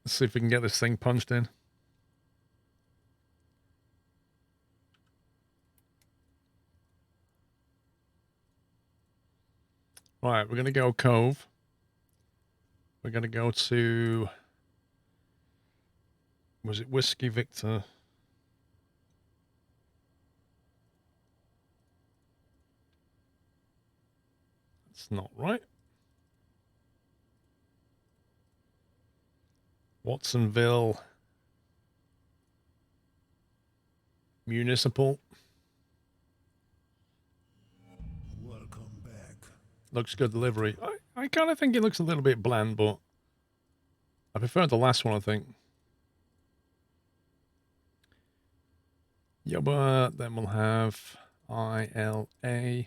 Let's see if we can get this thing punched in. Right, we're going to go Cove. We're going to go to... Was it Whiskey Victor? That's not right. Watsonville Municipal. Welcome back. Looks good delivery. I kind of think it looks a little bit bland, but I prefer the last one, I think. Yoba, then we'll have ILA.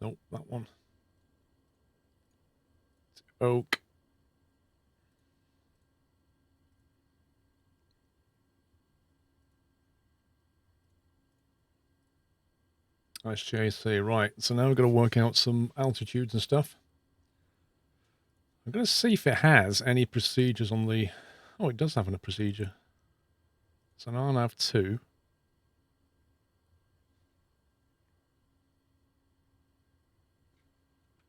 Nope, that one. Oak. Nice JC. Right, so now we've got to work out some altitudes and stuff. I'm going to see if it has any procedures on the... Oh, it does have a procedure. So now I'll have 2.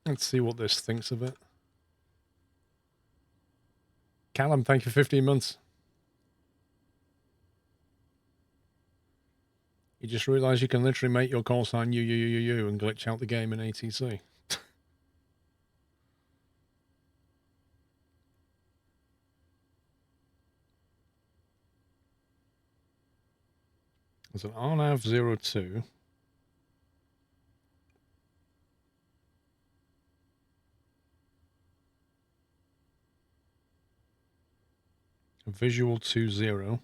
Let's see what this thinks of it. Callum, thank you for 15 months. You just realised you can literally make your call sign you and glitch out the game in ATC. There's an RNAV02. A visual 20.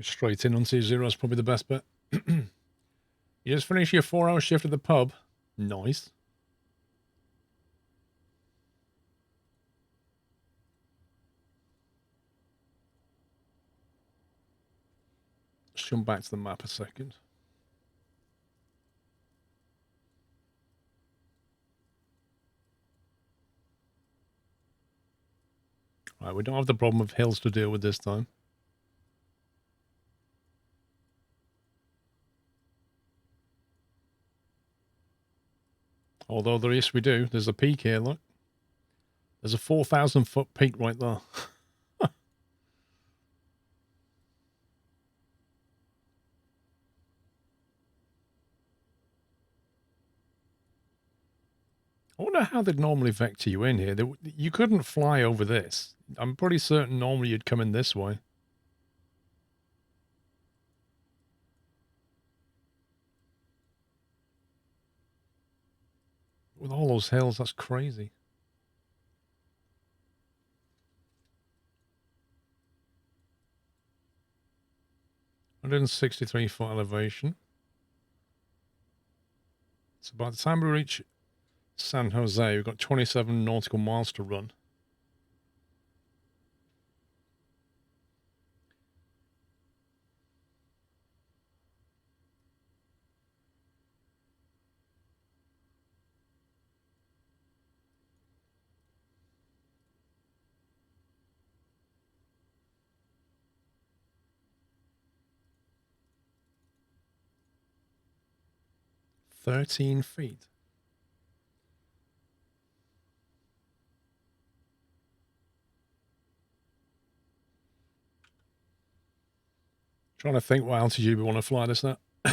Straight in on 20 is probably the best bet. You just finished your 4-hour shift at the pub. Nice. Let's jump back to the map a second. Right, we don't have the problem of hills to deal with this time. Although there is, we do. There's a peak here, look. There's a 4,000-foot peak right there. I wonder how they'd normally vector you in here. You couldn't fly over this. I'm pretty certain normally you'd come in this way. With all those hills, that's crazy. $163-foot elevation. So by the time we reach San Jose, we've got 27 nautical miles to run. $13 feet. Trying to think what altitude we want to fly this at. I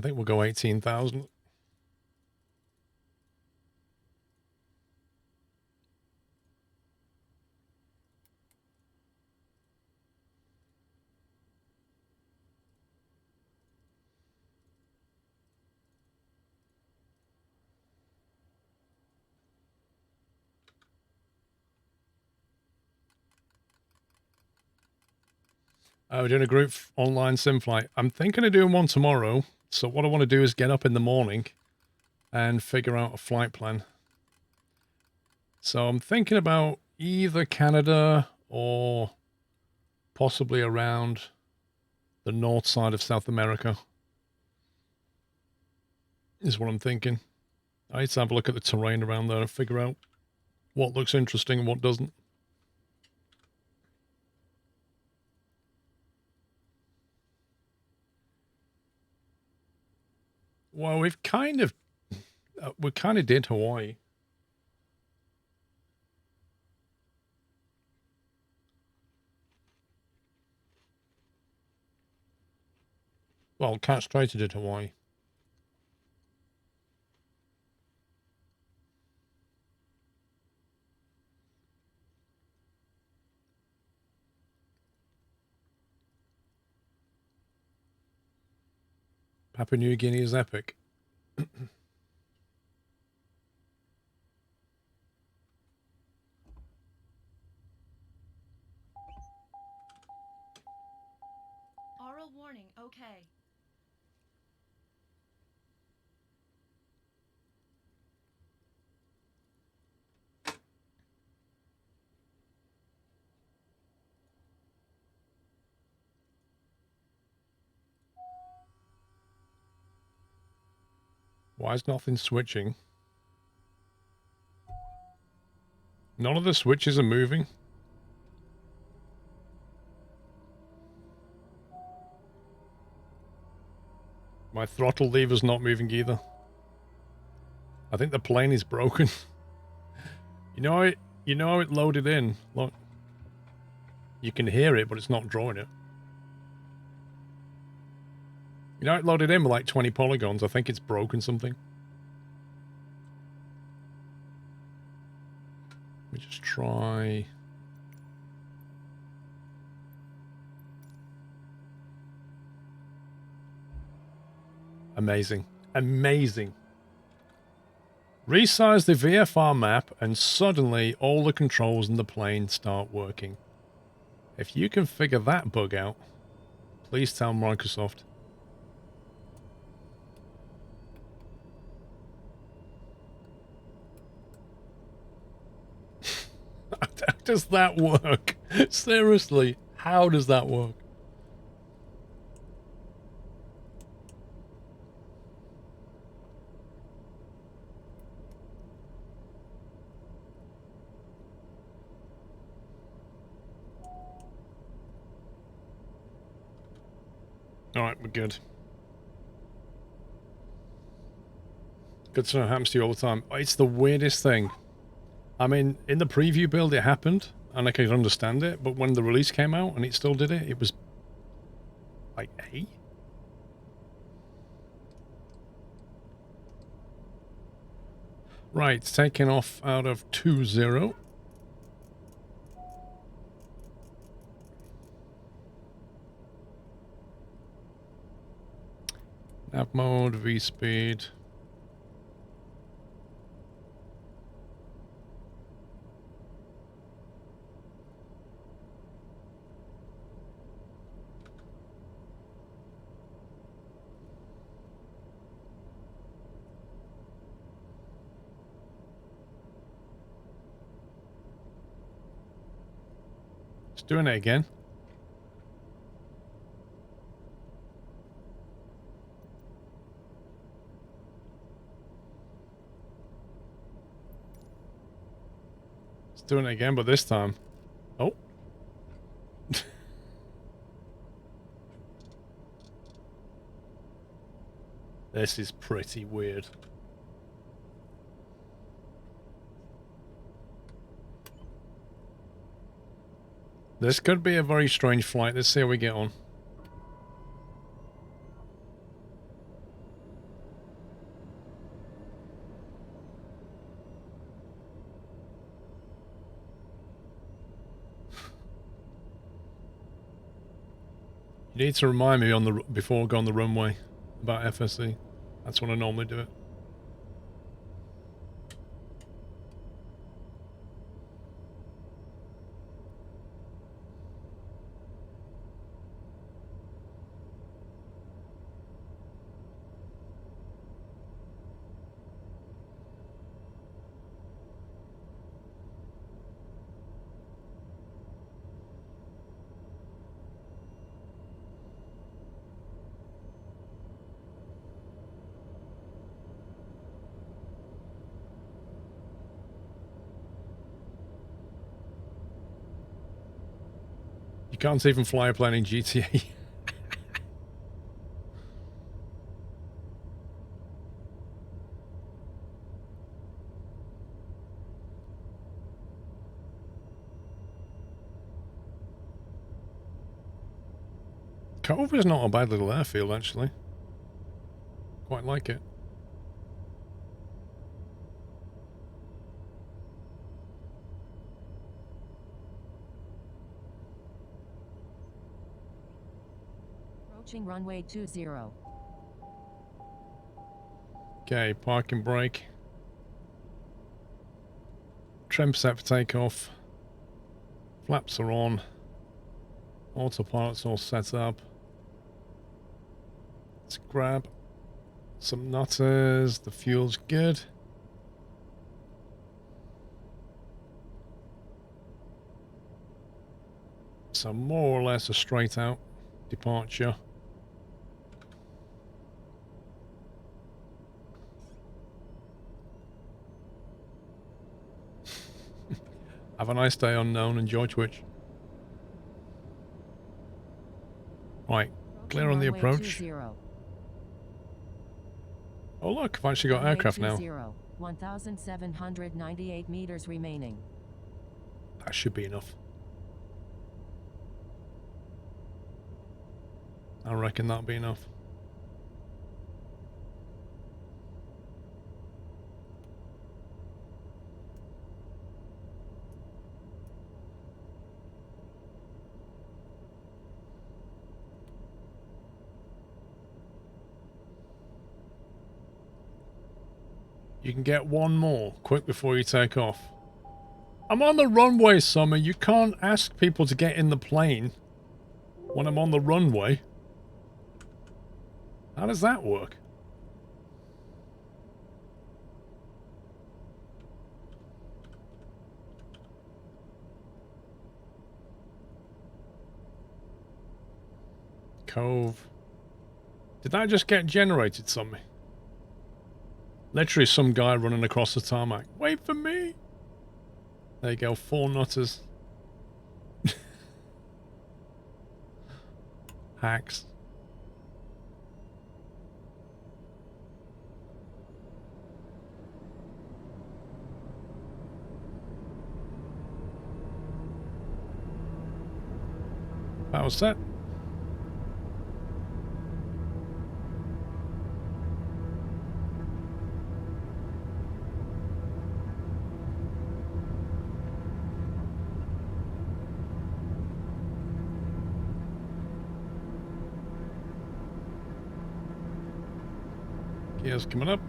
think we'll go 18,000. We're doing a group online sim flight. I'm thinking of doing one tomorrow. So what I want to do is get up in the morning and figure out a flight plan. So I'm thinking about either Canada or possibly around the north side of South America. Is what I'm thinking. I need to have a look at the terrain around there and figure out what looks interesting and what doesn't. Well, we kind of did Hawaii. Well, Cat Straight did Hawaii. Papua New Guinea is epic. Aural warning, okay. Why is nothing switching? None of the switches are moving. My throttle lever's not moving either. I think the plane is broken. You know how it loaded in? Look. You can hear it, but it's not drawing it. You know it loaded in with like 20 polygons. I think it's broken something. Let me just try. Amazing. Amazing. Resize the VFR map and suddenly all the controls in the plane start working. If you can figure that bug out, please tell Microsoft. How does that work? Seriously, how does that work? Alright, we're good. Good to know it happens to you all the time. It's the weirdest thing. I mean, in the preview build it happened, and I could understand it, but when the release came out and it still did it, it was like, hey? Right, taking off out of 2-0. Nav mode, V-speed. It's doing it again. It's doing it again, but this time. Oh. This is pretty weird. This could be a very strange flight. Let's see how we get on. You need to remind me on the before I go on the runway about FSE. That's when I normally do it. You can't even fly a plane in GTA. Cove is not a bad little airfield, actually. Quite like it. Approaching runway 20. Okay, parking brake. Trim set for takeoff. Flaps are on. Autopilot's all set up. Let's grab some nutters. The fuel's good. So more or less a straight out departure. Have a nice day, unknown. Enjoy Twitch. Right, clear on the approach. 20. Oh look, I've actually got aircraft now. 1,798 meters remaining. That should be enough. I reckon that'll be enough. You can get one more, quick before you take off. I'm on the runway, Summer. You can't ask people to get in the plane when I'm on the runway. How does that work? Cove. Did that just get generated, Summer? Literally some guy running across the tarmac. Wait for me! There you go, 4 nutters. Hacks. Power set. Gears coming up.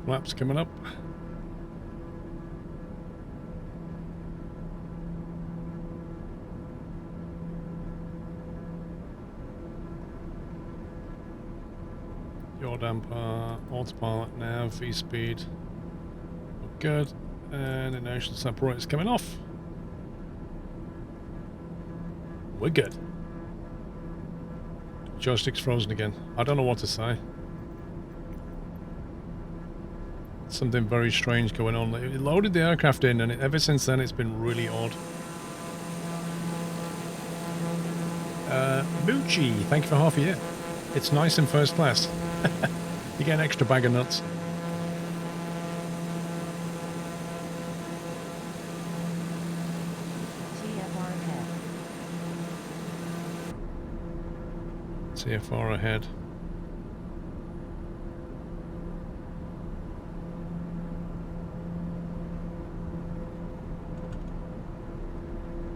Flaps coming up. Yaw damper, autopilot nav, V-speed. Good. And inertial separator's coming off. We're good. Joystick's frozen again. I don't know what to say. Something very strange going on. It loaded the aircraft in, and ever since then it's been really odd. Moochie, thank you for half a year. It's nice in first class. You get an extra bag of nuts. TFR ahead. TFR ahead.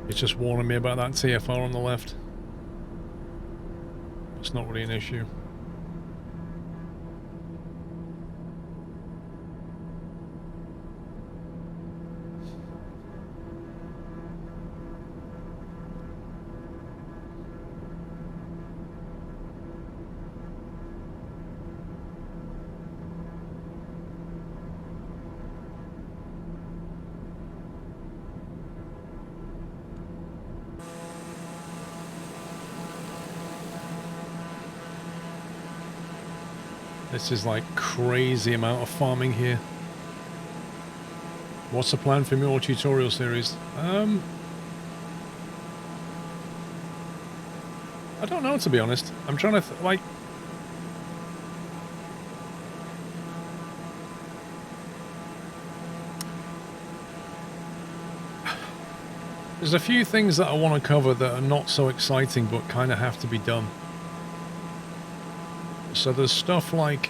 It's just warning me about that TFR on the left. It's not really an issue. This is like crazy amount of farming here. What's the plan for your tutorial series? I don't know, to be honest. I'm trying to like. There's a few things that I want to cover that are not so exciting, but kind of have to be done. So there's stuff like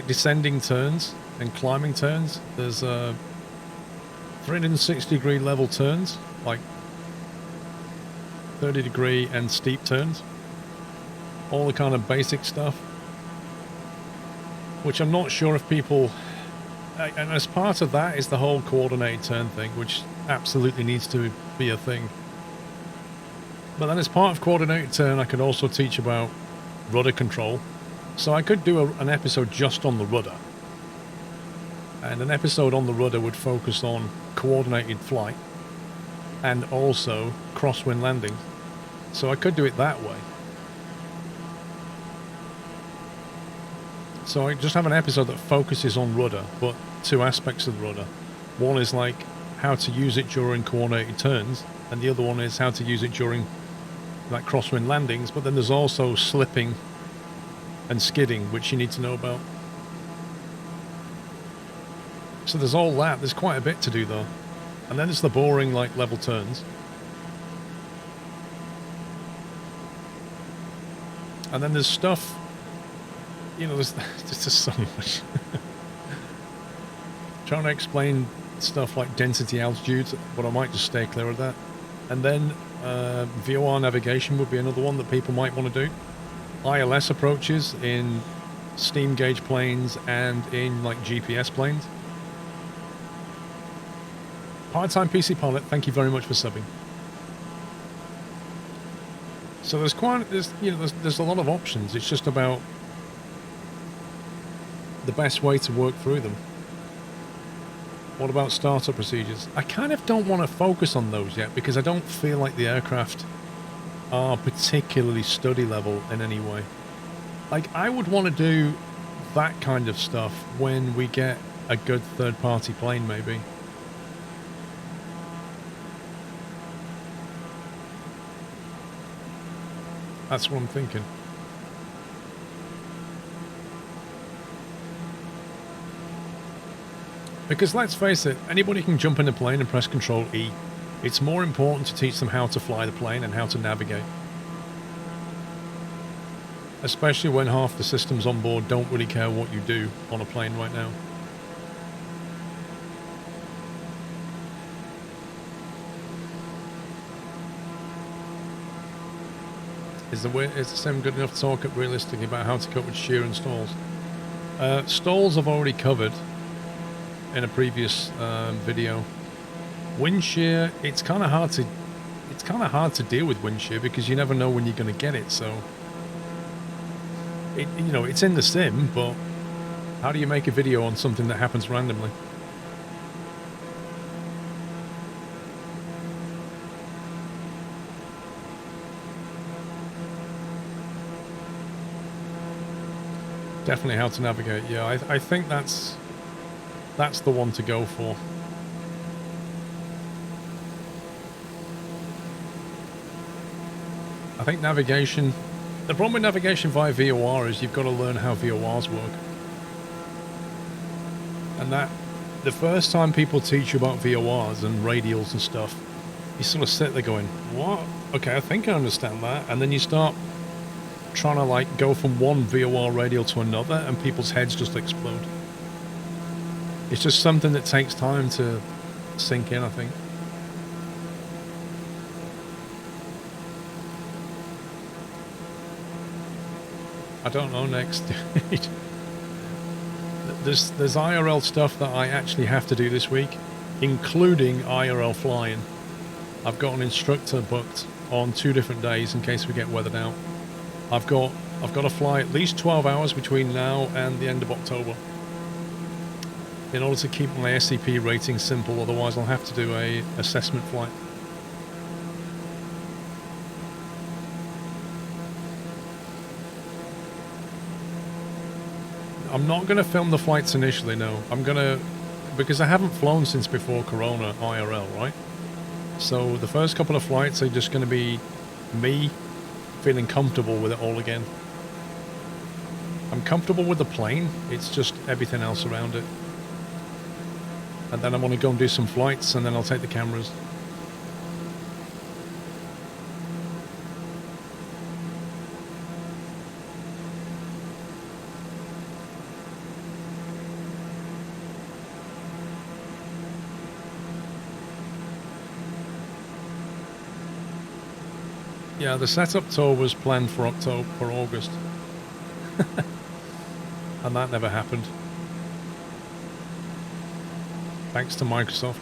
descending turns and climbing turns. There's 360-degree level turns, like 30-degree and steep turns. All the kind of basic stuff, which I'm not sure if people... And as part of that is the whole coordinated turn thing, which absolutely needs to be a thing. But then as part of coordinated turn, I could also teach about rudder control. So I could do an episode just on the rudder. And an episode on the rudder would focus on coordinated flight and also crosswind landings. So I could do it that way. So I just have an episode that focuses on rudder, but two aspects of the rudder. One is like how to use it during coordinated turns, and the other one is how to use it during like crosswind landings, but then there's also slipping and skidding, which you need to know about. So there's all that. There's quite a bit to do though. And then it's the boring like level turns. And then there's stuff, you know, there's just so much. Trying to explain stuff like density altitudes, but I might just stay clear of that. And then VOR navigation would be another one that people might want to do. ILS approaches in steam gauge planes and in like GPS planes. Part-time PC pilot, thank you very much for subbing. So there's a lot of options. It's just about the best way to work through them. What about startup procedures? I kind of don't want to focus on those yet because I don't feel like the aircraft are particularly study level in any way. Like, I would want to do that kind of stuff when we get a good third-party plane, maybe. That's what I'm thinking. Because let's face it, anybody can jump in a plane and press Control E. It's more important to teach them how to fly the plane and how to navigate. Especially when half the systems on board don't really care what you do on a plane right now. Is the sim good enough to talk realistically about how to cope with shear and stalls? Stalls I've already covered in a previous video. Wind shear, it's kind of hard to deal with wind shear because you never know when you're going to get it. So it's in the sim, but how do you make a video on something that happens randomly? Definitely how to navigate. Yeah, I think that's the one to go for. I think navigation... The problem with navigation via VOR is you've got to learn how VORs work. And that... The first time people teach you about VORs and radials and stuff, you sort of sit there going, what? Okay, I think I understand that. And then you start trying to like go from one VOR radial to another and people's heads just explode. It's just something that takes time to sink in, I think. I don't know next. There's IRL stuff that I actually have to do this week, including IRL flying. I've got an instructor booked on 2 different days in case we get weathered out. I've got to fly at least 12 hours between now and the end of October in order to keep my SCP rating simple, otherwise I'll have to do a assessment flight. I'm not going to film the flights initially, no. I'm going to... Because I haven't flown since before Corona IRL, right? So the first couple of flights are just going to be me feeling comfortable with it all again. I'm comfortable with the plane, it's just everything else around it. And then I want to go and do some flights, and then I'll take the cameras. Yeah, the setup tour was planned for August. And that never happened. Thanks to Microsoft.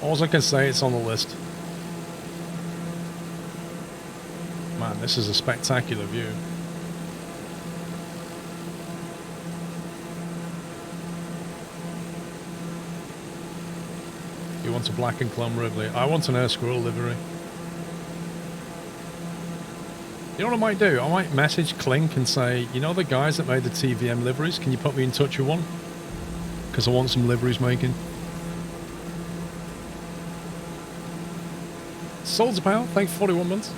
All I can say, it's on the list. Man, this is a spectacular view. You want a black and chrome livery? I want an Air Squirrel livery. You know what I might do? I might message Clink and say, you know the guys that made the TVM liveries? Can you put me in touch with one? Because I want some liveries making. Souls of Power, thanks for 41 months.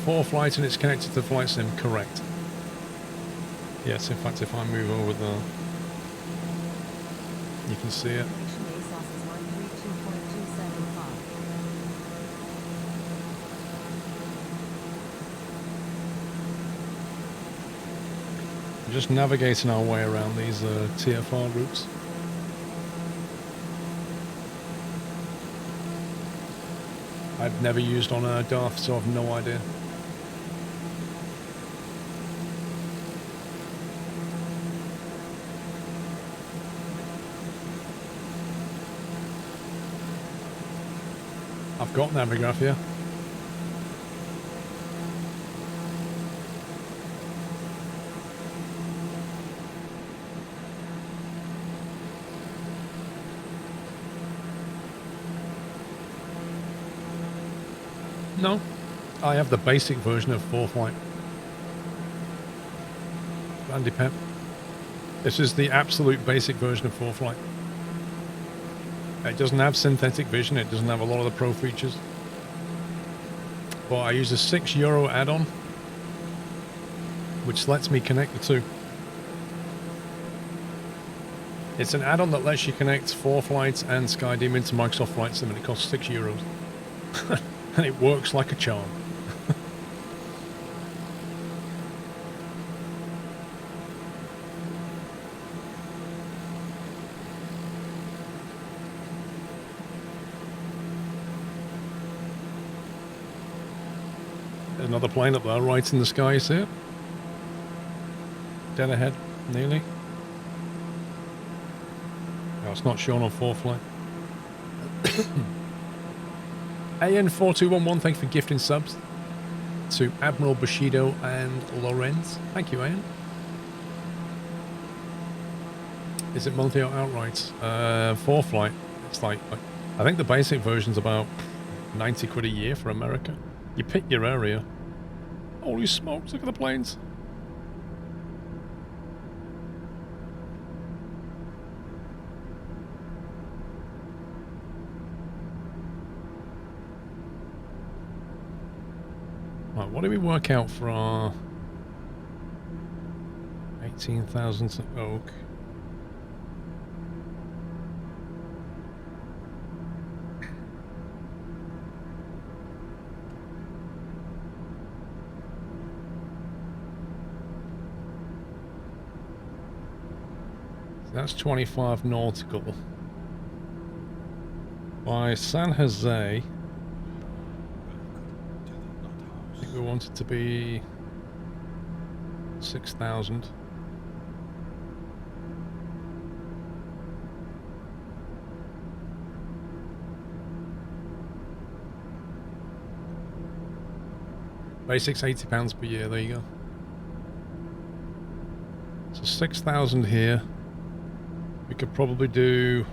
For flight and it's connected to the flight sim, correct. Yes, in fact, if I move over there, you can see it. We're just navigating our way around these TFR routes. I've never used on a Darth, so I've no idea. I've got Navigraph, yeah. No, I have the basic version of 4Flight. Randy Pep. This is the absolute basic version of 4Flight. It doesn't have synthetic vision, it doesn't have a lot of the pro features. But I use a €6 add-on, which lets me connect the two. It's an add-on that lets you connect 4Flight and Skydim into Microsoft Flight Sim, and it costs €6. And it works like a charm. Another plane up there, right in the sky, you see it? Dead ahead, nearly. No, it's not shown on 4Flight. AN4211, thank you for gifting subs to Admiral Bushido and Lorenz. Thank you, Ian. Is it monthly or outright? 4Flight. It's like, I think the basic version's about 90 quid a year for America. You pick your area. Holy smokes, look at the planes. Right, what do we work out for our 18,000 to Oak? That's 25 nautical. By San Jose, I think we want it to be 6,000. Basics £80 per year, there you go. So 6,000 here. We could probably do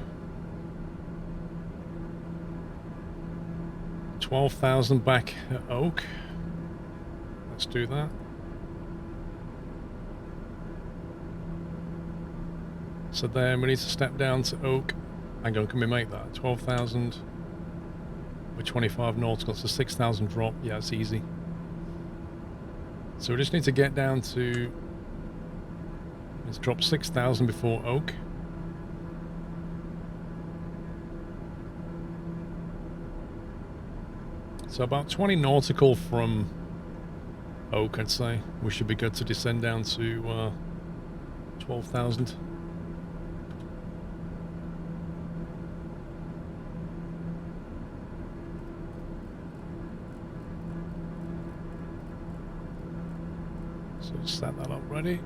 12,000 back at Oak. Let's do that. So then we need to step down to Oak. Hang on, can we make that? 12,000 with 25 nautical. So 6,000 drop. Yeah, it's easy. So we just need to get down to... Let's drop 6,000 before Oak. So about 20 nautical from Oak, I'd say. We should be good to descend down to 12,000. So set that up ready.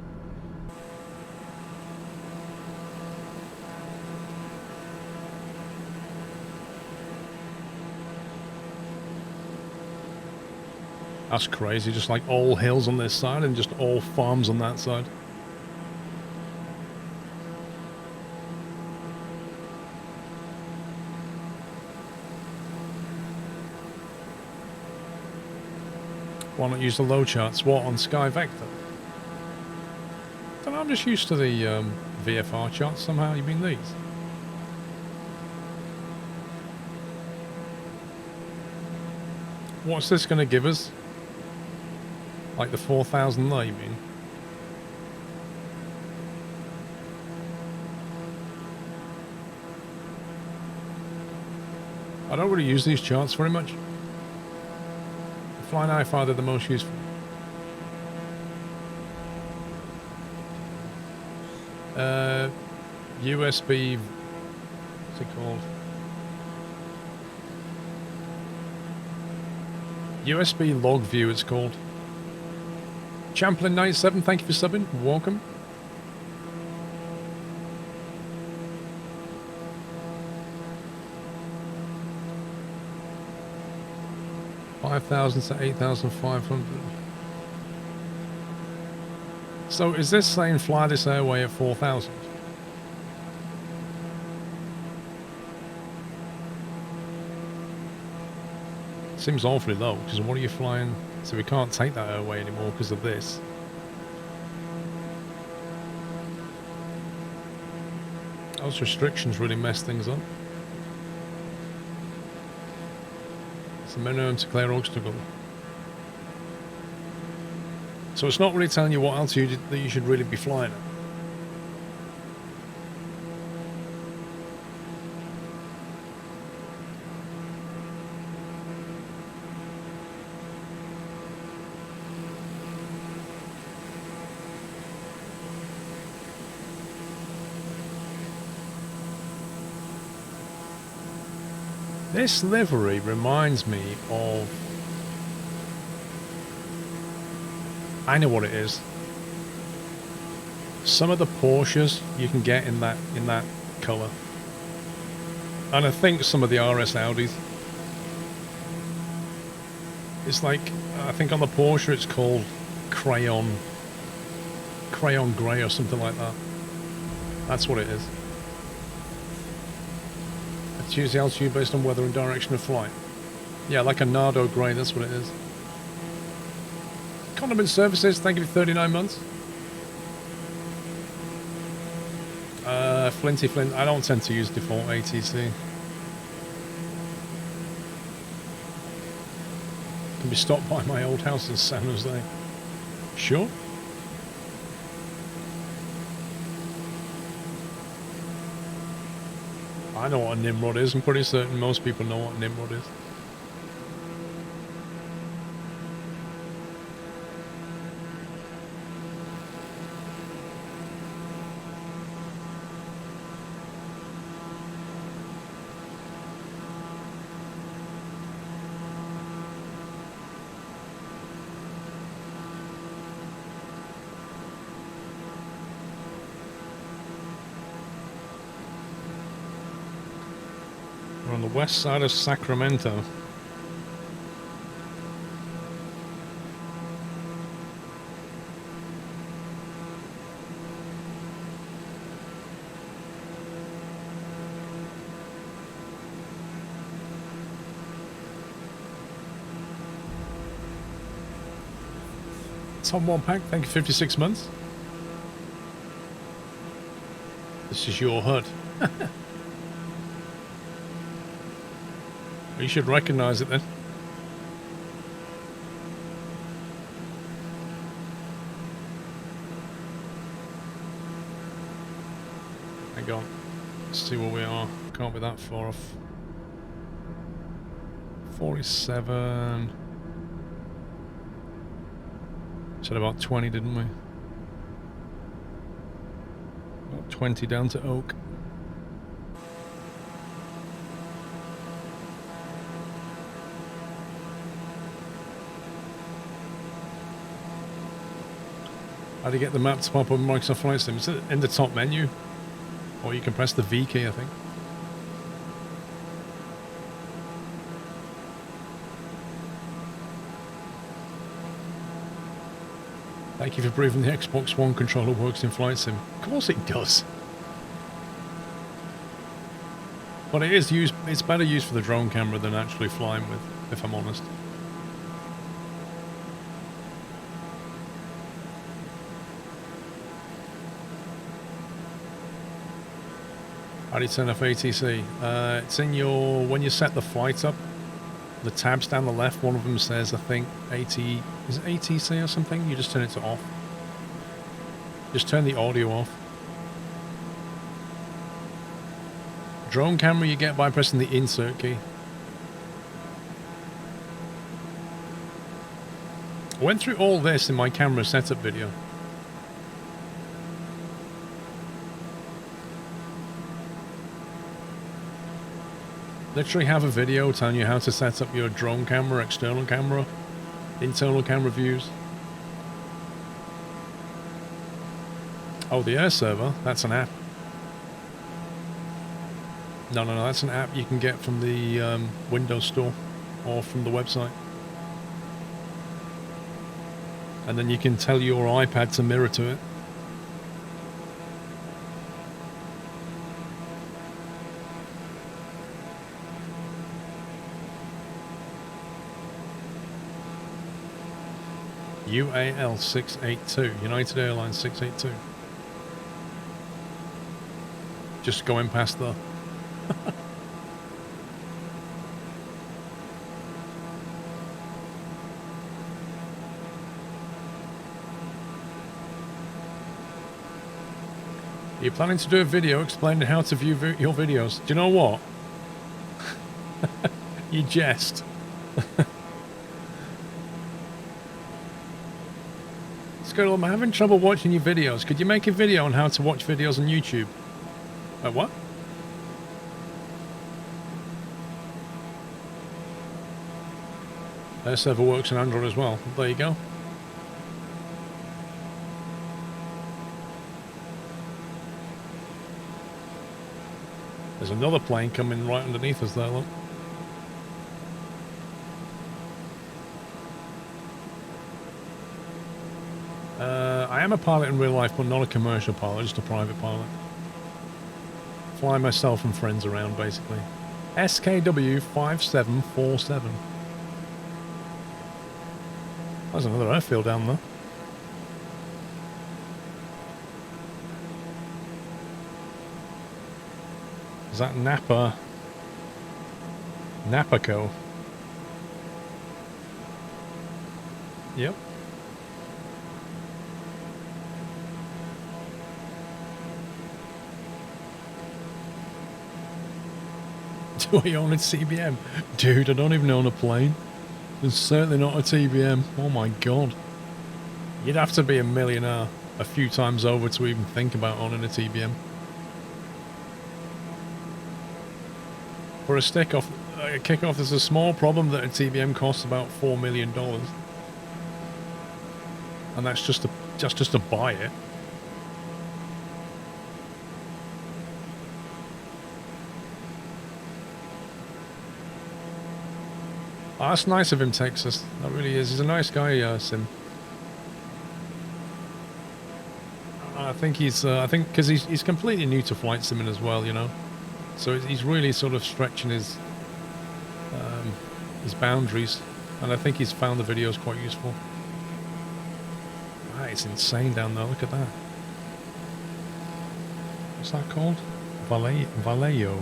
That's crazy, just like all hills on this side and just all farms on that side. Why not use the low charts? What, on Sky Vector? I don't know, I'm just used to the VFR charts somehow. You mean these? What's this going to give us? Like the 4,000 there, you mean? I don't really use these charts very much. Flying high far, they're the most useful. USB, what's it called? USB log view, it's called. Champlin97, thank you for subbing. Welcome. $5,000 to 8,500. So is this saying fly this airway at 4,000? Seems awfully low, because what are you flying? So we can't take that airway anymore because of this. Those restrictions really mess things up. It's the minimum to clear obstacle. So it's not really telling you what altitude that you should really be flying at. This livery reminds me of... I know what it is. Some of the Porsches you can get in that colour. And I think some of the RS Audis. It's like, I think on the Porsche it's called crayon grey or something like that. That's what it is. Choose the altitude based on weather and direction of flight. Yeah, like a Nardo grey, that's what it is. Condiment Services, thank you for 39 months. Flinty Flint, I don't tend to use default ATC. Can be stopped by my old house in San Jose. Sure. I know what a Nimrod is. I'm pretty certain most people know what a Nimrod is. We're on the west side of Sacramento. Tom One Pack, thank you 56 months. This is your HUD. You should recognize it then. Hang on. Let's see where we are. Can't be that far off. 47. Said about 20, didn't we? About 20 down to Oak. How do you get the map to pop up in Microsoft Flight Sim? It's in the top menu. Or you can press the V key, I think. Thank you for proving the Xbox One controller works in Flight Sim. Of course it does. But it is used, it's better used for the drone camera than actually flying with, if I'm honest. How do you turn off ATC? It's in your, when you set the flight up, the tabs down the left, one of them says, I think, is it ATC or something? You just turn it to off. Just turn the audio off. Drone camera you get by pressing the insert key. I went through all this in my camera setup video. Literally have a video telling you how to set up your drone camera, external camera, internal camera views. Oh, the air server, that's an app. No, that's an app you can get from the Windows Store or from the website. And then you can tell your iPad to mirror to it. UAL 682, United Airlines 682. Just going past the... You're planning to do a video explaining how to view your videos. Do you know what? You jest. Squirrel, I'm having trouble watching your videos. Could you make a video on how to watch videos on YouTube? What? Their server works on Android as well. There you go. There's another plane coming right underneath us there, look. I am a pilot in real life, but not a commercial pilot, just a private pilot. Fly myself and friends around, basically. SKW 5747. There's another airfield down there. Is that Napaco? Yep. Do I own a TBM? Dude, I don't even own a plane. It's certainly not a TBM. Oh my god. You'd have to be a millionaire a few times over to even think about owning a TBM. For a kickoff, there's a small problem that a TBM costs about $4 million. And that's just to buy it. Oh, that's nice of him, Texas. That really is. He's a nice guy, Sim. I think because he's completely new to flight simming as well, you know. So he's really sort of stretching his boundaries, and I think he's found the videos quite useful. Ah, it's insane down there. Look at that. What's that called? Vallejo.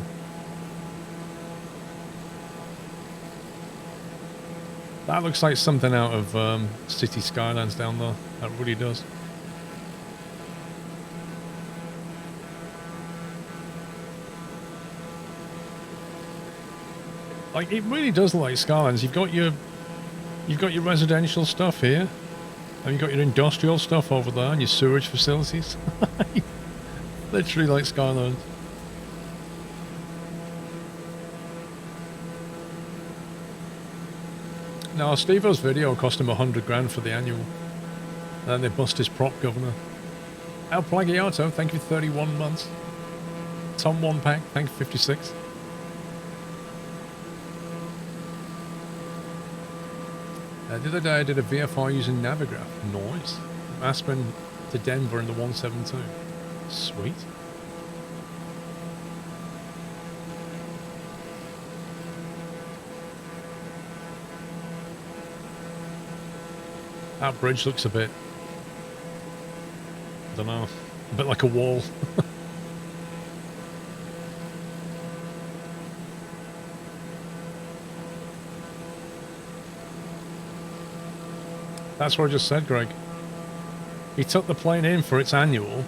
That looks like something out of City Skylines down there. That really does. Like, it really does look like Skylines. You've got your residential stuff here, and you've got your industrial stuff over there, and your sewage facilities. Literally like Skylines. Now, Steve-O's video cost him 100 grand for the annual. And then they bust his prop governor. El Plagiato, thank you for 31 months. Tom One Pack, thank you for 56. The other day I did a VFR using Navigraph. Nice. From Aspen to Denver in the 172. Sweet. That bridge looks a bit, I don't know, a bit like a wall. That's what I just said, Greg. He took the plane in for its annual,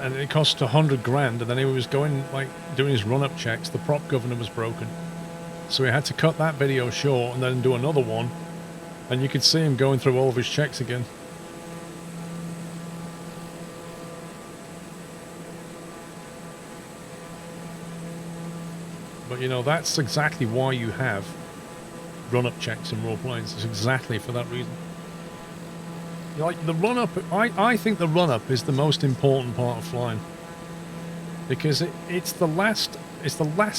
and it cost 100 grand, and then he was going, like, doing his run-up checks. The prop governor was broken. So he had to cut that video short and then do another one, and you could see him going through all of his checks again. But, you know, that's exactly why you have run-up checks in raw planes. It's exactly for that reason. Like, the run-up, I think the run-up is the most important part of flying. Because it's the last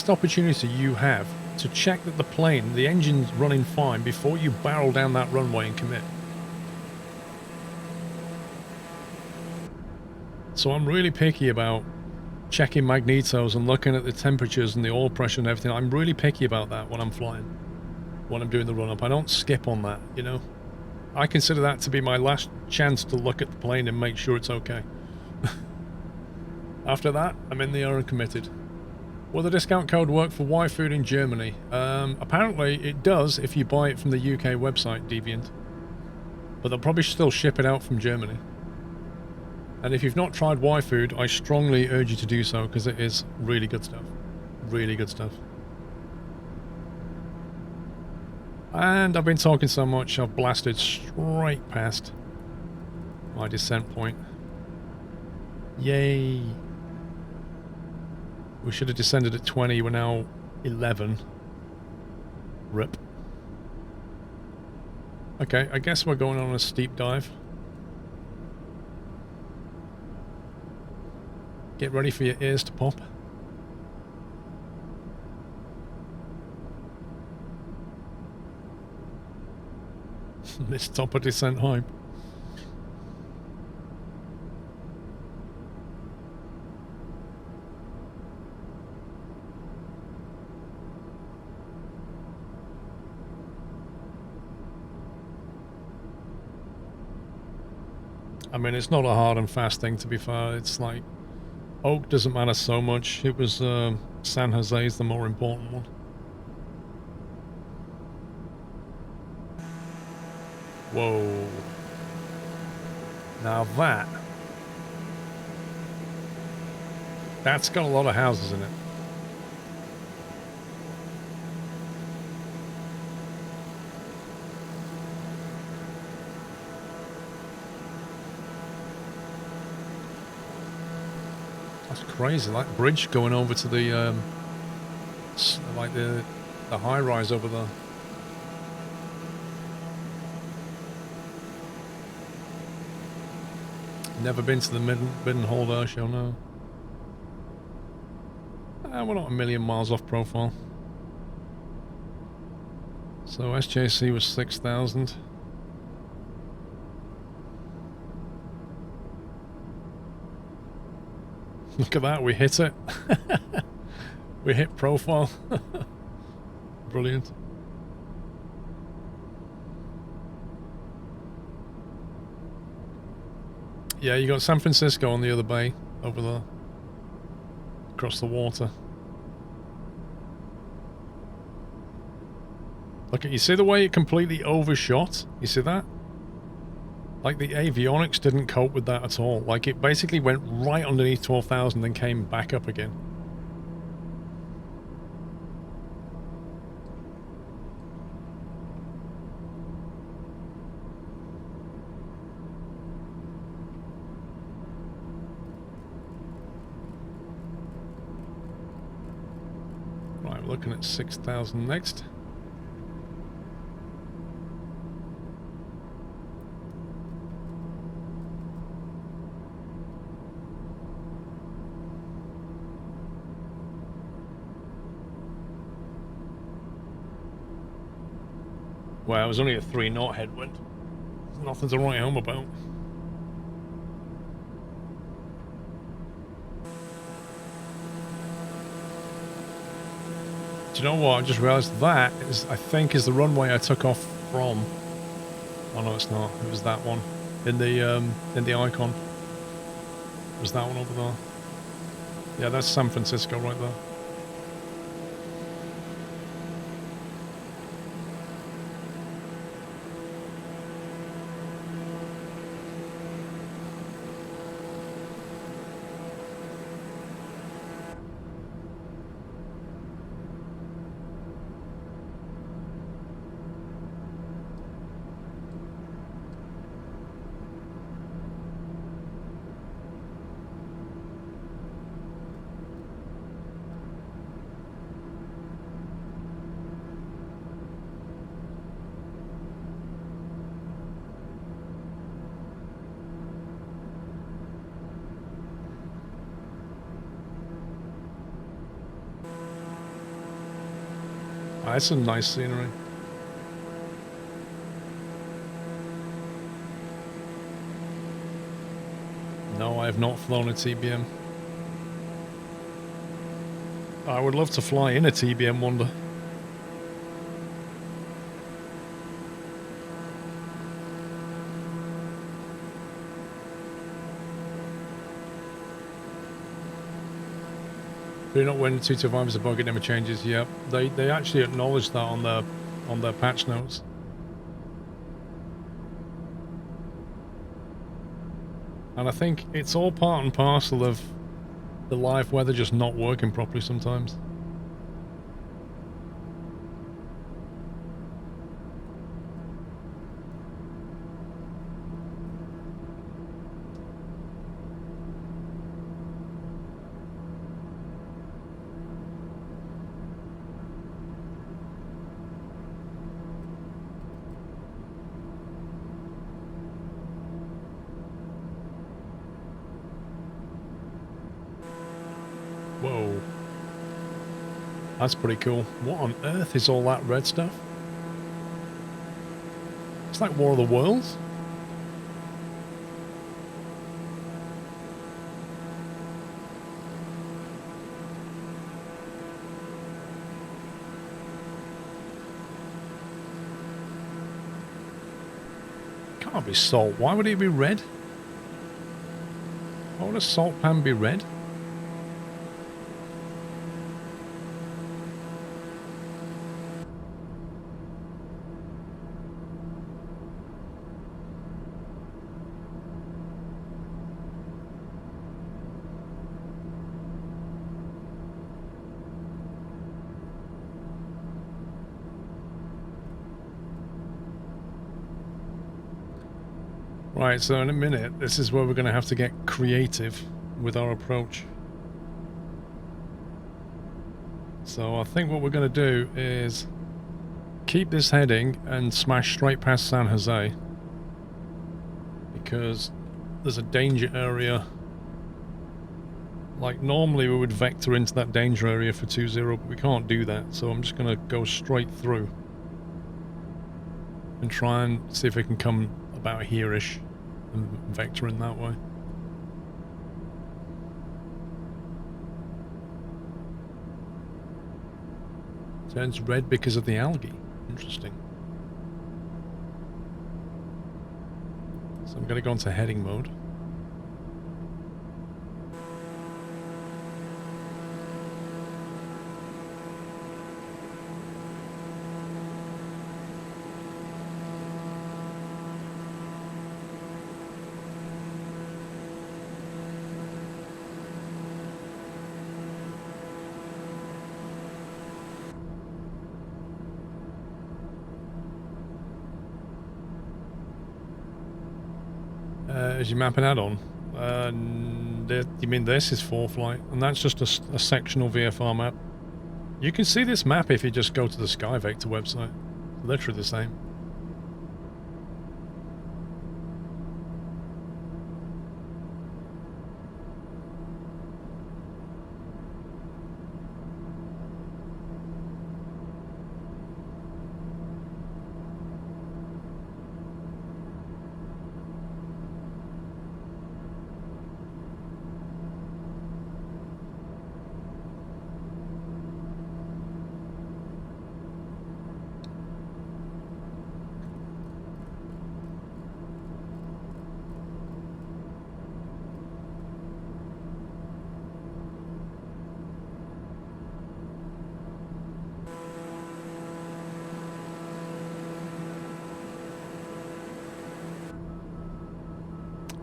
opportunity you have to check that the engine's running fine before you barrel down that runway and commit. So I'm really picky about checking magnetos and looking at the temperatures and the oil pressure and everything. I'm really picky about that when I'm flying, when I'm doing the run-up. I don't skip on that, you know? I consider that to be my last chance to look at the plane and make sure it's okay. After that, I'm in the air and committed. Will the discount code work for Y food in Germany? Apparently it does if you buy it from the UK website, Deviant. But they'll probably still ship it out from Germany. And if you've not tried Y food, I strongly urge you to do so, because it is really good stuff. Really good stuff. And I've been talking so much, I've blasted straight past my descent point. Yay! We should have descended at 20, we're now 11. Rip. Okay, I guess we're going on a steep dive. Get ready for your ears to pop. This top of descent hype. I mean, it's not a hard and fast thing, to be fair. It's like, Oak doesn't matter so much. It was San Jose is the more important one. Whoa. Now that's got a lot of houses in it. That's crazy, like bridge going over to the like the high rise over there. Never been to the Middenhold Air Show, no. We're not a million miles off profile. So SJC was 6,000. Look at that, we hit it. We hit profile. Brilliant. Yeah, you got San Francisco on the other bay, over there. Across the water. Look, you see the way it completely overshot? You see that? Like, the avionics didn't cope with that at all. Like, it basically went right underneath 12,000, then came back up again. Right, we're looking at 6,000 next. Well, it was only a 3 knot headwind. There's nothing to write home about. Do you know what? I just realised that is, I think, is the runway I took off from. Oh no, it's not. It was that one in the icon. It was that one over there. Yeah, that's San Francisco right there. Oh, that's some nice scenery. No, I have not flown a TBM. I would love to fly in a TBM one day. Do not when 225 is a bug, it never changes. Yep, they actually acknowledge that on their patch notes. And I think it's all part and parcel of the live weather just not working properly sometimes. Whoa. That's pretty cool. What on earth is all that red stuff? It's like War of the Worlds. Can't be salt. Why would it be red? Why would a salt pan be red? Right, so in a minute, this is where we're going to have to get creative with our approach. So I think what we're going to do is keep this heading and smash straight past San Jose, because there's a danger area. Like normally we would vector into that danger area for 2-0, but we can't do that, so I'm just going to go straight through and try and see if we can come about here-ish and vector in that way. Turns red because of the algae. Interesting. So I'm going to go into heading mode. As you map an add-on. You mean this is 4-flight, and that's just a sectional VFR map. You can see this map if you just go to the SkyVector website. Literally the same.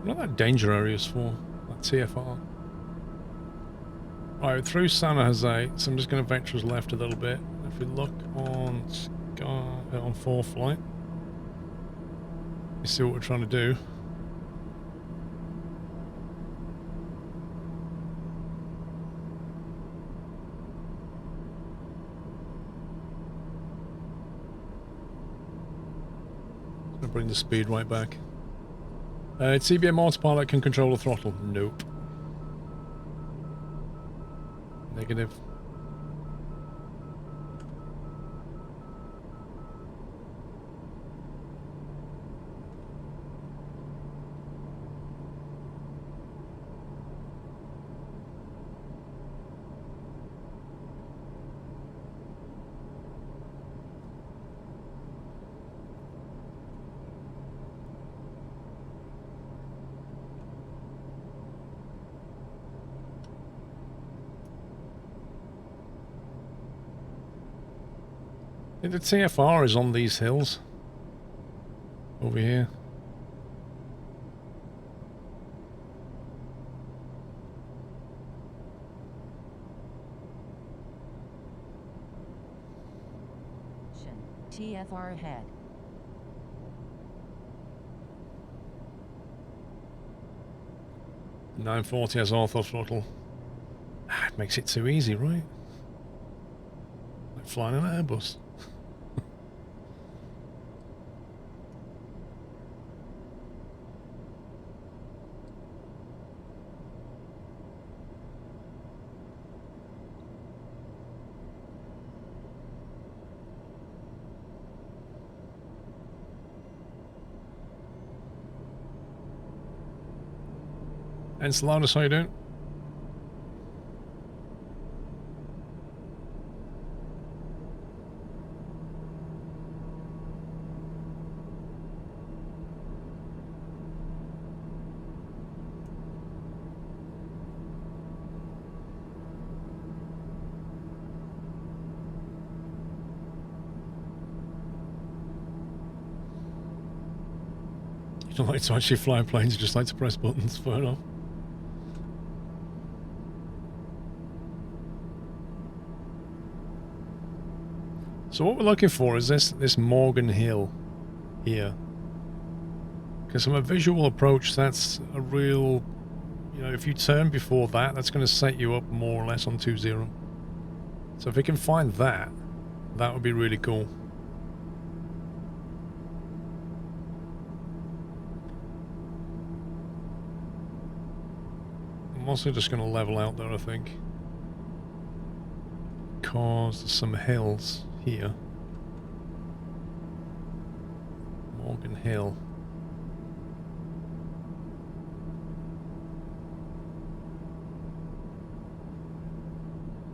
What are that danger areas for? That TFR. Right, through San Jose, so I'm just going to vector us left a little bit. If we look on on 4-flight, you see what we're trying to do. I'm going to bring the speed right back. TBM autopilot can control the throttle. Nope. Negative. I think the TFR is on these hills. Over here. TFR ahead. .940 has ortho throttle. It makes it too easy, right? Like flying an Airbus. Enceladus, how you doing? You don't like to actually fly planes, you just like to press buttons, fair enough. So what we're looking for is this Morgan Hill here. Because from a visual approach, that's a real, you know, if you turn before that, that's going to set you up more or less on 2-0. So if we can find that, that would be really cool. I'm also just going to level out there, I think. Because there's some hills here. Morgan Hill.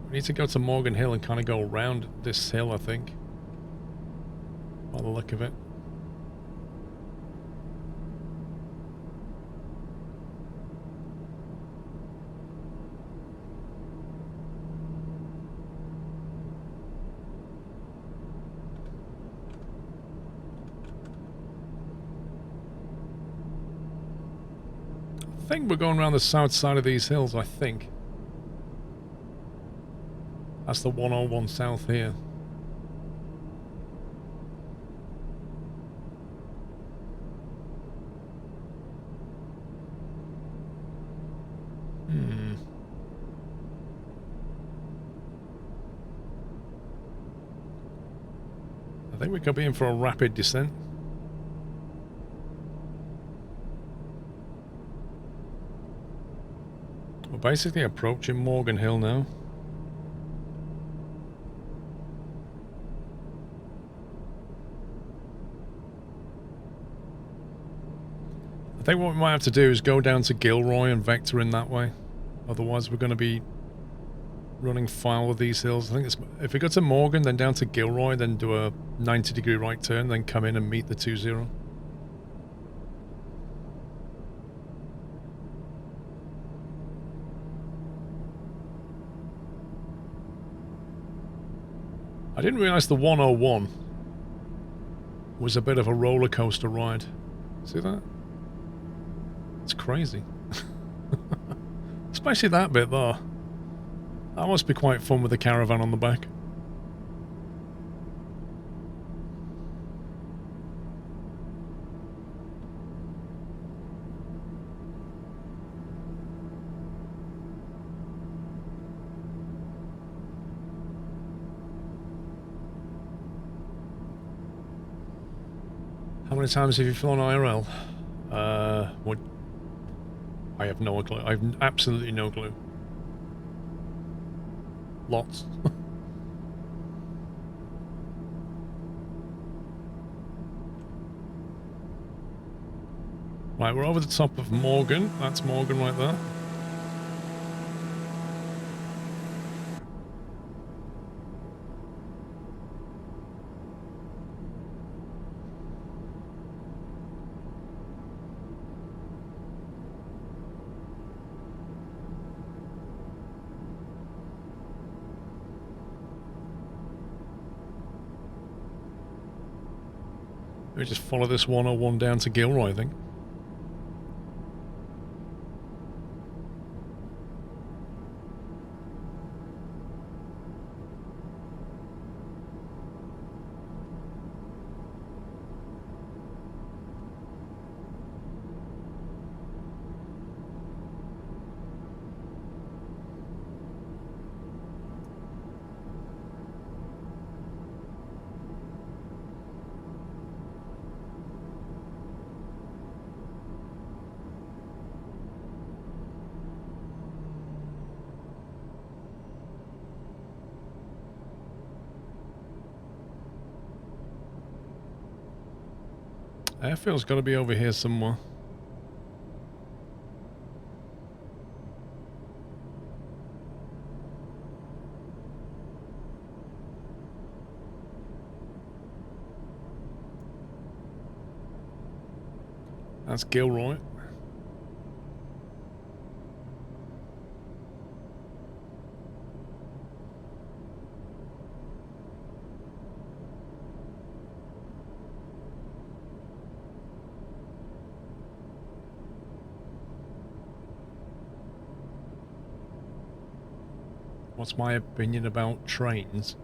We need to go to Morgan Hill and kind of go around this hill, I think. By the look of it. I think we're going around the south side of these hills, I think. That's the 101 south here. I think we could be in for a rapid descent. We're basically approaching Morgan Hill now. I think what we might have to do is go down to Gilroy and vector in that way. Otherwise we're going to be running foul of these hills. I think it's, if we go to Morgan, then down to Gilroy, then do a 90-degree right turn, then come in and meet the 2-0. I didn't realise the 101 was a bit of a roller coaster ride. See that? It's crazy. Especially that bit though. That must be quite fun with the caravan on the back. How many times have you flown IRL? What? I have no clue. I have absolutely no clue. Lots. Right, we're over the top of Morgan. That's Morgan right there. We just follow this 101 down to Gilroy, I think. Airfield's got to be over here somewhere. That's Gilroy. What's my opinion about trains?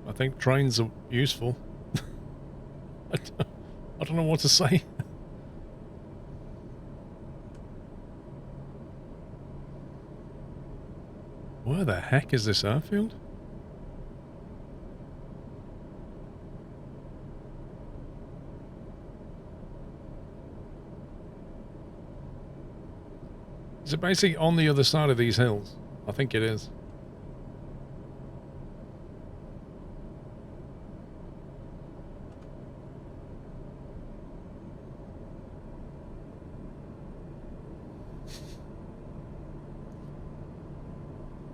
I think trains are useful. I don't know what to say. Where the heck is this airfield? Is it basically on the other side of these hills? I think it is.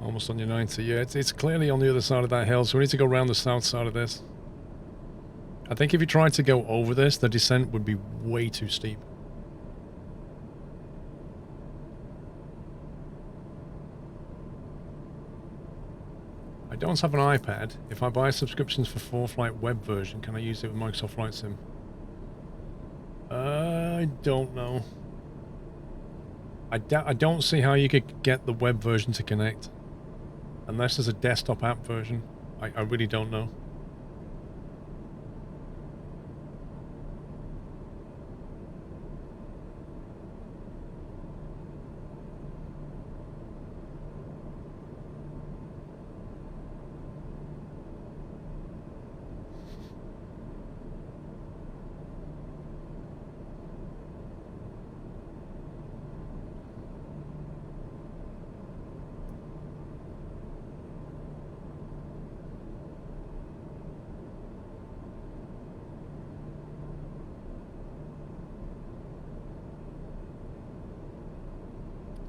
Almost on your 90. Yeah, it's clearly on the other side of that hill, so we need to go around the south side of this. I think if you tried to go over this, the descent would be way too steep. I don't have an iPad. If I buy subscriptions for 4Flight web version, can I use it with Microsoft Flight Sim? I don't know. I don't see how you could get the web version to connect. Unless there's a desktop app version. I really don't know.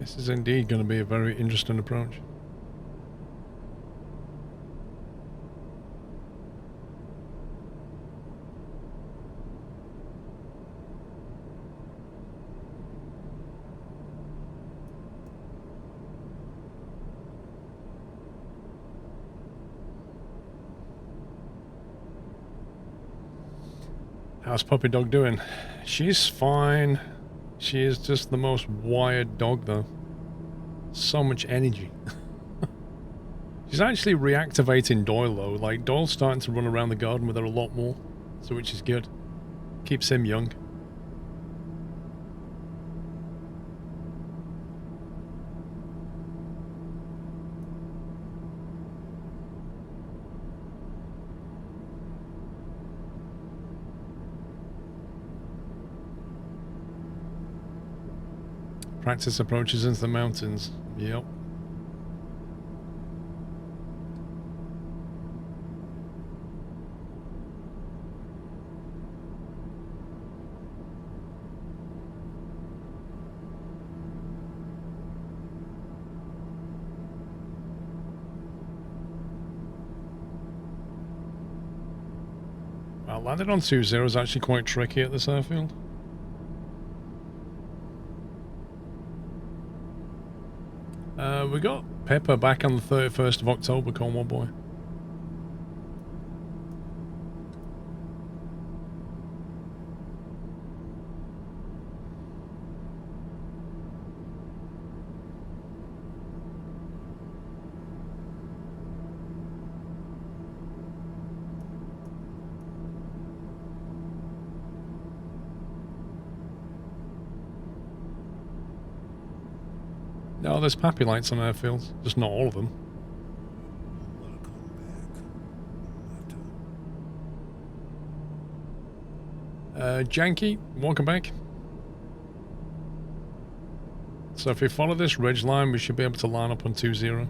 This is indeed going to be a very interesting approach. How's Puppy Dog doing? She's fine. She is just the most wired dog, though. So much energy. She's actually reactivating Doyle, though. Like, Doyle's starting to run around the garden with her a lot more, so which is good. Keeps him young. Practice approaches into the mountains. Yep. Well, landing on 2-0 is actually quite tricky at this airfield. We got Pepper back on the 31st of October, Cornwall boy. No, there's pappy lights on airfields, just not all of them. Janky, welcome back. So if we follow this ridge line, we should be able to line up on 2-0.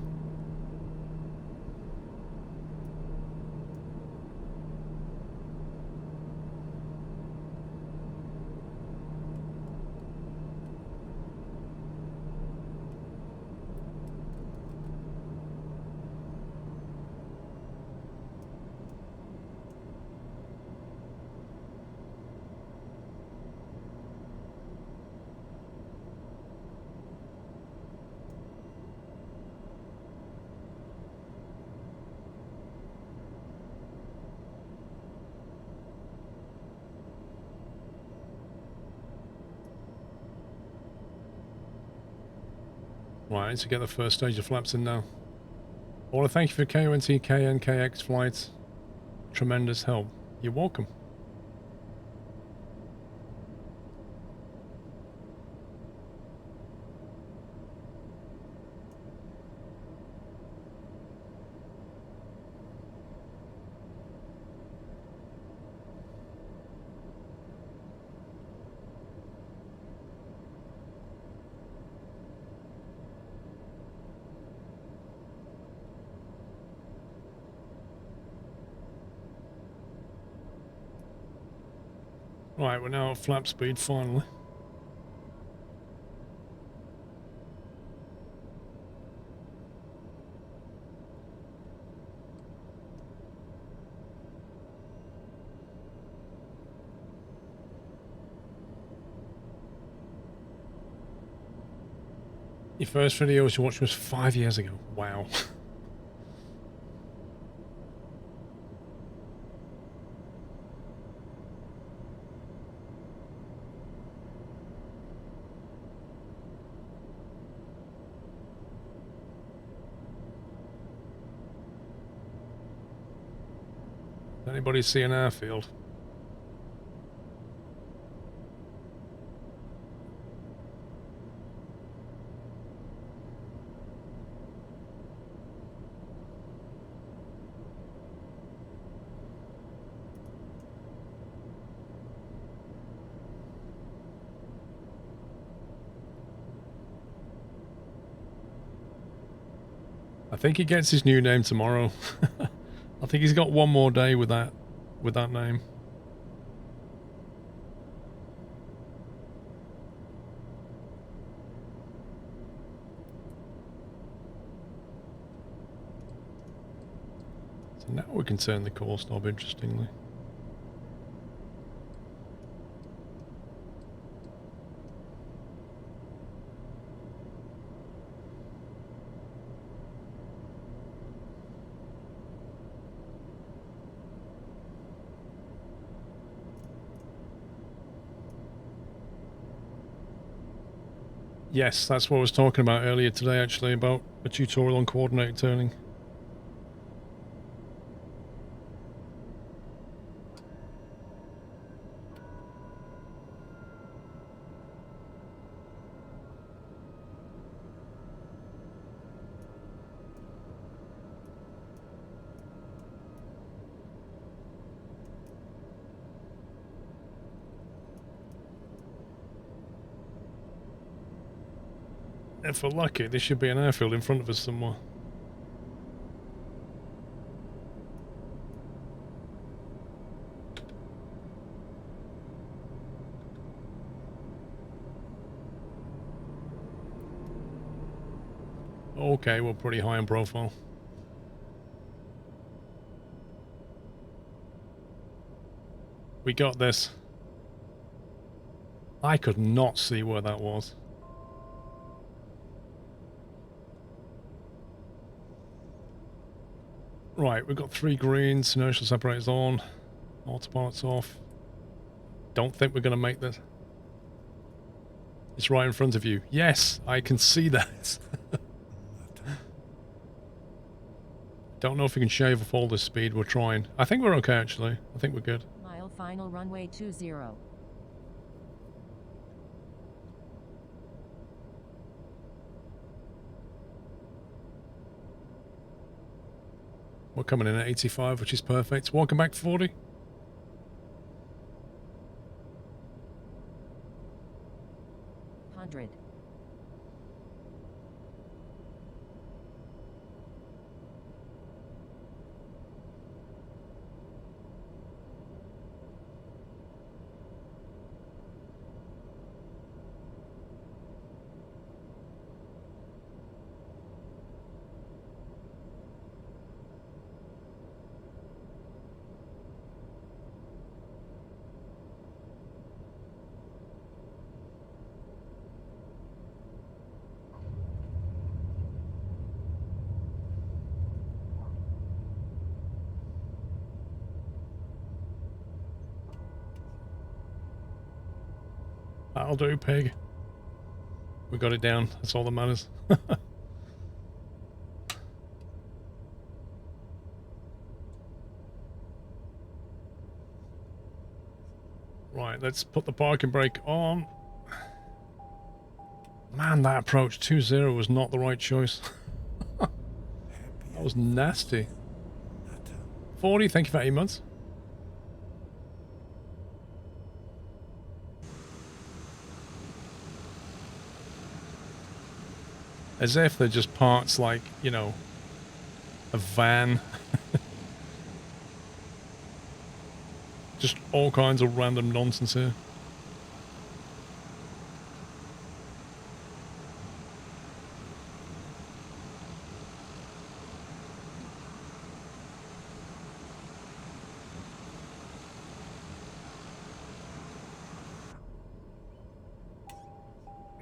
Right, to get the first stage of flaps in now. I want to thank you for KONTK and KX flights. Tremendous help. You're welcome. Right, we're now at flap speed finally. Your first video you watched was 5 years ago. Wow. Anybody see an airfield? I think he gets his new name tomorrow. I think he's got one more day with that name. Now we can turn the course knob, interestingly. Yes, that's what I was talking about earlier today, actually, about a tutorial on coordinated turning. If we're lucky, there should be an airfield in front of us somewhere. Okay, we're pretty high in profile. We got this. I could not see where that was. Right, we've got 3 greens, inertial separators on, autopilots off. Don't think we're going to make this. It's right in front of you. Yes, I can see that. Don't know if we can shave off all this speed. We're trying. I think we're okay, actually. I think we're good. Mile final runway 20. We're coming in at 85, which is perfect. Walking back to 40. 100. That'll do, pig. We got it down. That's all that matters. Right, let's put the parking brake on. Man, that approach 2-0 was not the right choice. That was nasty. 40, thank you for 8 months. As if they're just parts like, you know, a van. Just all kinds of random nonsense here.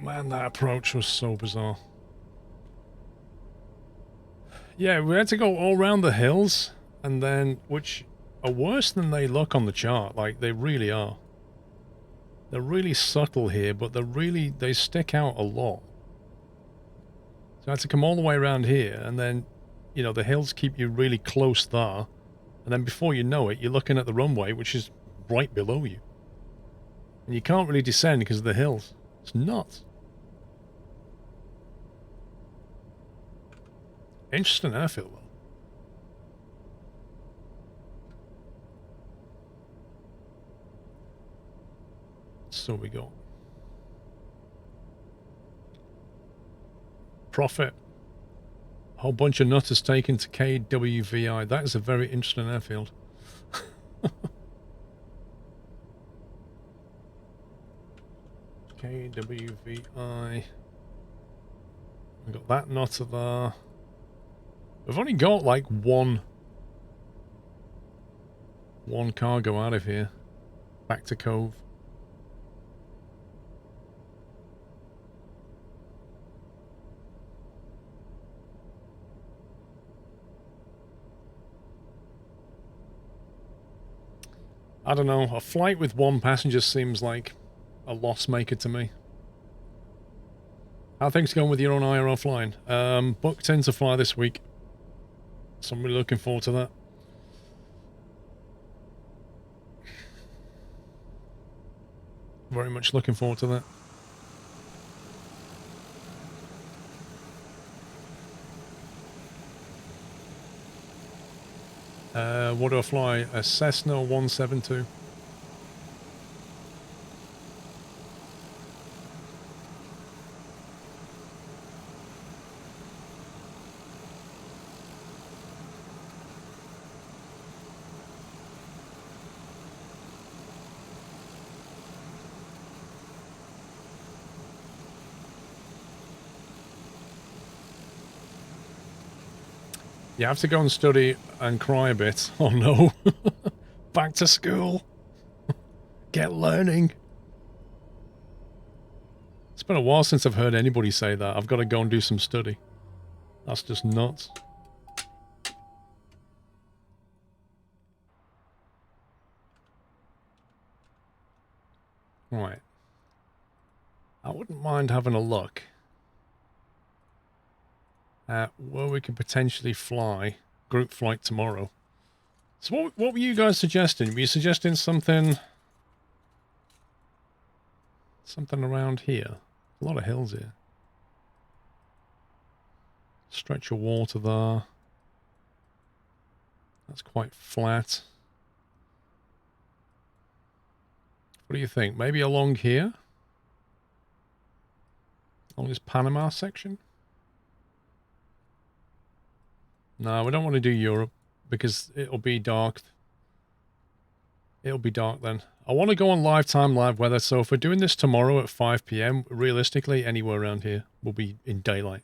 Man, that approach was so bizarre. Yeah, we had to go all around the hills, and then, which are worse than they look on the chart, like they really are. They're really subtle here, but they stick out a lot. So I had to come all the way around here, and then, you know, the hills keep you really close there, and then before you know it, you're looking at the runway, which is right below you. And you can't really descend because of the hills. It's nuts. Interesting airfield, though. So we got profit. A whole bunch of nutters taken to KWVI. That is a very interesting airfield. KWVI. We got that nutter there. We've only got like one one cargo out of here. Back to Cove. I don't know, a flight with one passenger seems like a loss maker to me. How are things going with your own IRL flying? Booked in to fly this week. So I'm really looking forward to that. Very much looking forward to that. What do I fly? A Cessna 172. You have to go and study and cry a bit. Oh no. Back to school. Get learning. It's been a while since I've heard anybody say that. I've got to go and do some study. That's just nuts. Right. I wouldn't mind having a look at where we could potentially fly group flight tomorrow. So what were you guys suggesting? Were you suggesting something around here? A lot of hills here. Stretch of water there. That's quite flat. What do you think? Maybe along here? Along this Panama section? No, we don't want to do Europe because it'll be dark. It'll be dark then. I want to go on lifetime live weather, so if we're doing this tomorrow at 5 PM, realistically, anywhere around here will be in daylight.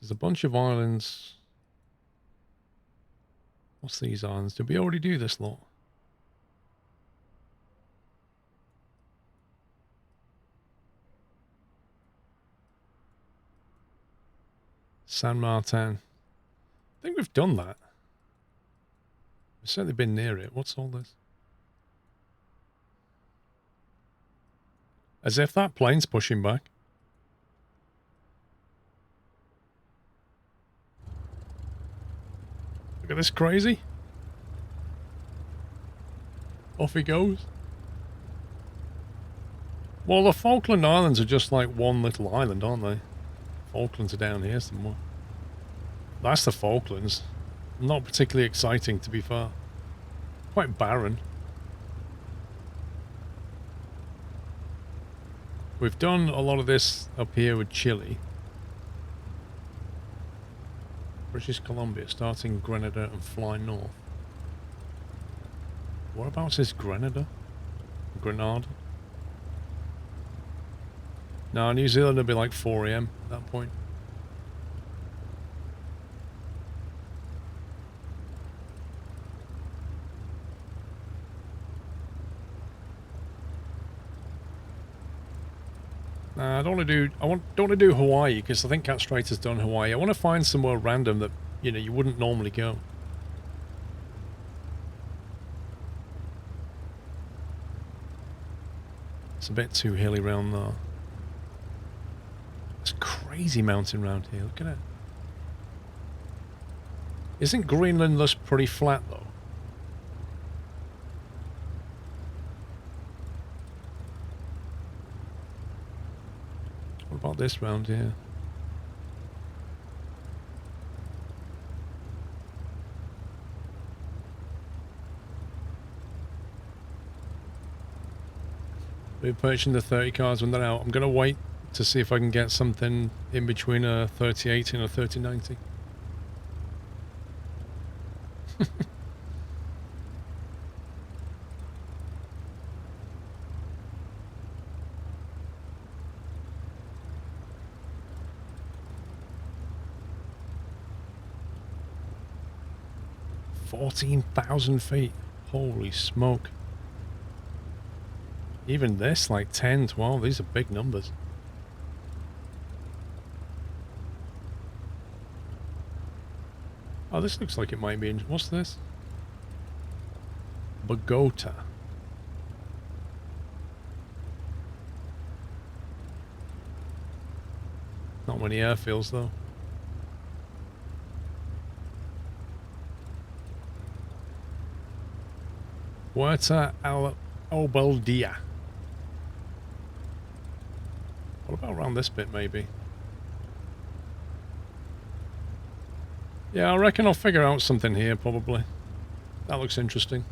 There's a bunch of islands. What's these islands? Did we already do this lot? San Martin. I think we've done that. We've certainly been near it. What's all this? As if that plane's pushing back. Look at this crazy. Off he goes. Well, the Falkland Islands are just like one little island, aren't they? Falklands are down here somewhere. That's the Falklands. Not particularly exciting, to be fair. Quite barren. We've done a lot of this up here with Chile. British Columbia, starting Grenada and fly north. Whereabouts is Grenada? Grenada? No, New Zealand will be like 4 AM at that point. I don't want to do Hawaii because I think Cat Strait has done Hawaii. I want to find somewhere random that, you know, you wouldn't normally go. It's a bit too hilly round there. It's a crazy mountain round here. Look at it. Isn't Greenland just pretty flat though? What about this round here? We're purchasing the 30 cars when they're out. I'm going to wait to see if I can get something in between a 3080 and a 3090. 14,000 feet. Holy smoke. Even this, like 10, 12, these are big numbers. Oh, this looks like it might be in... What's this? Bogota. Not many airfields, though. Puerta al Obeldía. What about around this bit, maybe? Yeah, I reckon I'll figure out something here, probably. That looks interesting.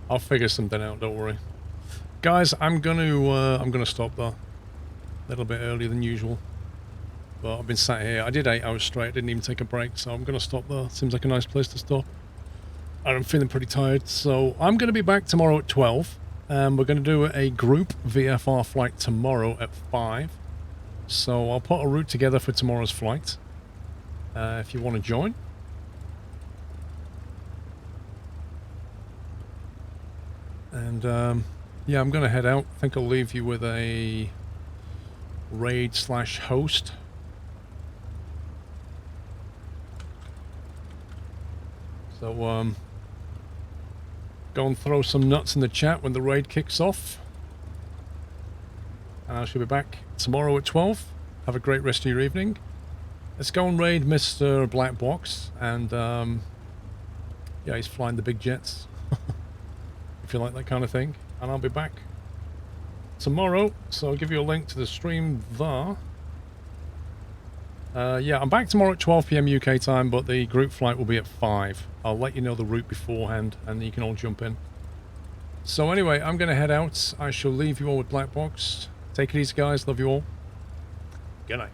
I'll figure something out, don't worry. Guys, I'm gonna stop there. A little bit earlier than usual. But I've been sat here. I did 8 hours straight, didn't even take a break, so I'm gonna stop there. Seems like a nice place to stop. And I'm feeling pretty tired, so I'm gonna be back tomorrow at 12. We're gonna do a group VFR flight tomorrow at 5. So I'll put a route together for tomorrow's flight. If you want to join. And yeah, I'm going to head out. I think I'll leave you with a raid/host. So go and throw some nuts in the chat when the raid kicks off. And I shall be back tomorrow at 12. Have a great rest of your evening. Let's go and raid Mr. Black Box. And yeah, he's flying the big jets. If you like that kind of thing. And I'll be back tomorrow, so I'll give you a link to the stream there. Yeah, I'm back tomorrow at 12 PM UK time, but the group flight will be at 5. I'll let you know the route beforehand, and you can all jump in. So anyway, I'm going to head out. I shall leave you all with Black Box. Take it easy, guys. Love you all. Good night.